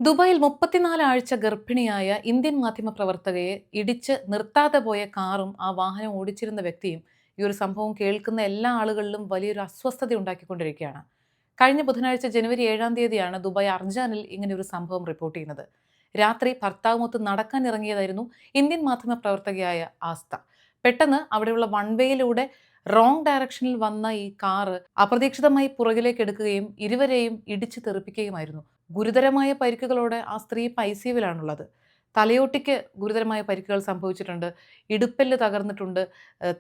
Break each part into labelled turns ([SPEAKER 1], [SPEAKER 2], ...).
[SPEAKER 1] ദുബായിൽ 34 ആഴ്ച ഗർഭിണിയായ ഇന്ത്യൻ മാധ്യമപ്രവർത്തകയെ ഇടിച്ച് നിർത്താതെ പോയ കാറും ആ വാഹനം ഓടിച്ചിരുന്ന വ്യക്തിയും ഈ ഒരു സംഭവം കേൾക്കുന്ന എല്ലാ ആളുകളിലും വലിയൊരു അസ്വസ്ഥത ഉണ്ടാക്കിക്കൊണ്ടിരിക്കുകയാണ്. കഴിഞ്ഞ ബുധനാഴ്ച ജനുവരി 7-ാം തീയതിയാണ് ദുബായ് അർജാനിൽ ഇങ്ങനെ ഒരു സംഭവം റിപ്പോർട്ട് ചെയ്യുന്നത്. രാത്രി ഭർത്താവുമൊത്ത് നടക്കാൻ ഇറങ്ങിയതായിരുന്നു ഇന്ത്യൻ മാധ്യമപ്രവർത്തകയായ ആസ്ത. പെട്ടെന്ന് അവിടെയുള്ള വൺ വേയിലൂടെ റോങ് ഡയറക്ഷനിൽ വന്ന ഈ കാറ് അപ്രതീക്ഷിതമായി പുറകിലേക്ക് എടുക്കുകയും ഇരുവരെയും ഇടിച്ചു തെറിപ്പിക്കുകയുമായിരുന്നു. ഗുരുതരമായ പരിക്കുകളോടെ ആ സ്ത്രീ ഐസിയുവിലാണുള്ളത്. തലയോട്ടിക്ക് ഗുരുതരമായ പരിക്കുകൾ സംഭവിച്ചിട്ടുണ്ട്. ഇടുപ്പെല്ല് തകർന്നിട്ടുണ്ട്.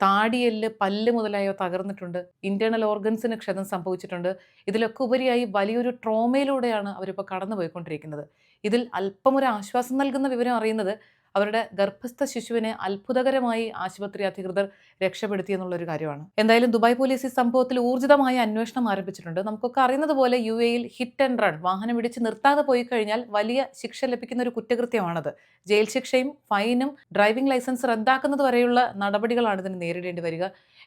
[SPEAKER 1] താടിയെല്ല്, പല്ല് മുതലായവ തകർന്നിട്ടുണ്ട്. ഇന്റേണൽ ഓർഗൻസിന് ക്ഷതം സംഭവിച്ചിട്ടുണ്ട്. ഇതിലൊക്കെ ഉപരിയായി വലിയൊരു ട്രോമയിലൂടെയാണ് അവരിപ്പോൾ കടന്നുപോയിക്കൊണ്ടിരിക്കുന്നത്. ഇതിൽ അല്പം ഒരു ആശ്വാസം നൽകുന്ന വിവരം അറിയുന്നത് അവരുടെ ഗർഭസ്ഥ ശിശുവിനെ അത്ഭുതകരമായി ആശുപത്രി അധികൃതർ രക്ഷപ്പെടുത്തി എന്നുള്ളൊരു കാര്യമാണ്. എന്തായാലും ദുബായ് പോലീസ് ഈ സംഭവത്തിൽ ഊർജിതമായ അന്വേഷണം ആരംഭിച്ചിട്ടുണ്ട്. നമുക്കൊക്കെ അറിയുന്നത് പോലെ UAE-യിൽ ഹിറ്റ് ആൻഡ് റൺ, വാഹനം ഇടിച്ച് നിർത്താതെ പോയി കഴിഞ്ഞാൽ വലിയ ശിക്ഷ ലഭിക്കുന്ന ഒരു കുറ്റകൃത്യമാണത്. ജയിൽ ശിക്ഷയും ഫൈനും ഡ്രൈവിംഗ് ലൈസൻസ് റദ്ദാക്കുന്നത് വരെയുള്ള നടപടികളാണ് ഇതിന് നേരിടേണ്ടി വരിക.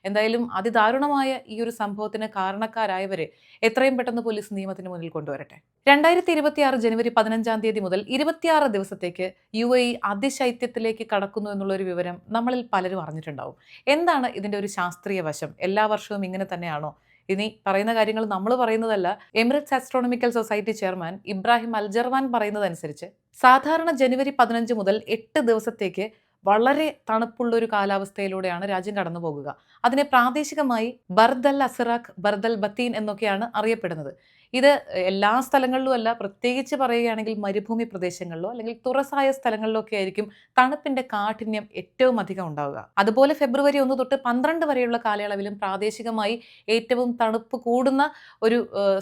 [SPEAKER 1] എന്തായാലും അതിദാരുണമായ ഈ ഒരു സംഭവത്തിന് കാരണക്കാരായവരെ എത്രയും പെട്ടെന്ന് പോലീസ് നിയമത്തിന് മുന്നിൽ കൊണ്ടുവരട്ടെ. 2026 ജനുവരി 15-ാം തീയതി മുതൽ 26 ദിവസത്തേക്ക് UAE അതിശൈത്യത്തിലേക്ക് കടക്കുന്നു എന്നുള്ളൊരു വിവരം നമ്മളിൽ പലരും അറിഞ്ഞിട്ടുണ്ടാവും. എന്താണ് ഇതിന്റെ ഒരു ശാസ്ത്രീയ വശം? എല്ലാ വർഷവും ഇങ്ങനെ തന്നെയാണോ? ഇനി പറയുന്ന കാര്യങ്ങൾ നമ്മൾ പറയുന്നതല്ല. Emirates astronomical society chairman Ibrahim Aljarwan പറയുന്നതനുസരിച്ച് സാധാരണ ജനുവരി 15 മുതൽ 8 ദിവസത്തേക്ക് വളരെ തണുപ്പുള്ള ഒരു കാലാവസ്ഥയിലൂടെയാണ് രാജ്യം കടന്നു പോകുക. അതിനെ പ്രാദേശികമായി ബർദൽ അസിറാഖ്, ബർദൽ ബത്തീൻ എന്നൊക്കെയാണ് അറിയപ്പെടുന്നത്. ഇത് എല്ലാ സ്ഥലങ്ങളിലും അല്ല, പ്രത്യേകിച്ച് പറയുകയാണെങ്കിൽ മരുഭൂമി പ്രദേശങ്ങളിലോ അല്ലെങ്കിൽ തുറസായ സ്ഥലങ്ങളിലോ ഒക്കെ ആയിരിക്കും തണുപ്പിന്റെ കാഠിന്യം ഏറ്റവും അധികം ഉണ്ടാവുക. അതുപോലെ ഫെബ്രുവരി 1 തൊട്ട് 12 വരെയുള്ള കാലയളവിലും പ്രാദേശികമായി ഏറ്റവും തണുപ്പ് കൂടുന്ന ഒരു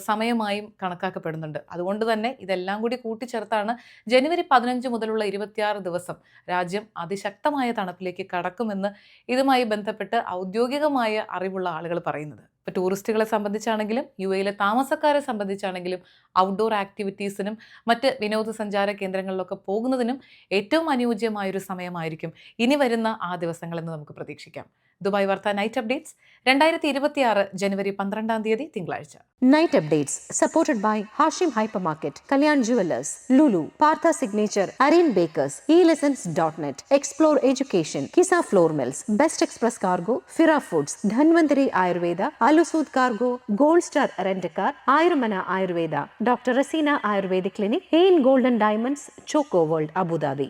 [SPEAKER 1] സമയമായും കണക്കാക്കപ്പെടുന്നുണ്ട്. അതുകൊണ്ട് തന്നെ ഇതെല്ലാം കൂടി കൂട്ടിച്ചേർത്താണ് ജനുവരി 15 മുതലുള്ള 26 ദിവസം രാജ്യം അതിശക്തമായ തണുപ്പിലേക്ക് കടക്കുമെന്ന് ഇതുമായി ബന്ധപ്പെട്ട് ഔദ്യോഗികമായ അറിവുള്ള ആളുകൾ പറയുന്നത്. ഇപ്പോൾ ടൂറിസ്റ്റുകളെ സംബന്ധിച്ചാണെങ്കിലും UAE-യിലെ താമസക്കാരെ സംബന്ധിച്ചാണെങ്കിലും ഔട്ട്ഡോർ ആക്ടിവിറ്റീസിനും മറ്റ് വിനോദസഞ്ചാര കേന്ദ്രങ്ങളിലൊക്കെ പോകുന്നതിനും ഏറ്റവും അനുയോജ്യമായൊരു സമയമായിരിക്കും ഇനി വരുന്ന ആ ദിവസങ്ങളെന്ന് നമുക്ക് പ്രതീക്ഷിക്കാം. ദുബായ് വാർത്ത നൈറ്റ് അപ്ഡേറ്റ്സ് 2026 ജനുവരി 12-ാം തീയതി തിങ്കളാഴ്ച.
[SPEAKER 2] Night updates supported by Hashim Hypermarket, Kalyan Jewelers, Lulu, Partha Signature, Aryan Bakers, eLessons.net, Explore Education, Kisa Floor Mills, Best Express Cargo, Fira Foods, Dhanvantari Ayurveda, Alusud Cargo, Gold Star Rent-A-Car, Ayurmana Ayurveda, Dr. Rasina Ayurvedic Clinic, Hain Golden Diamonds, Choco World, Abu Dhabi.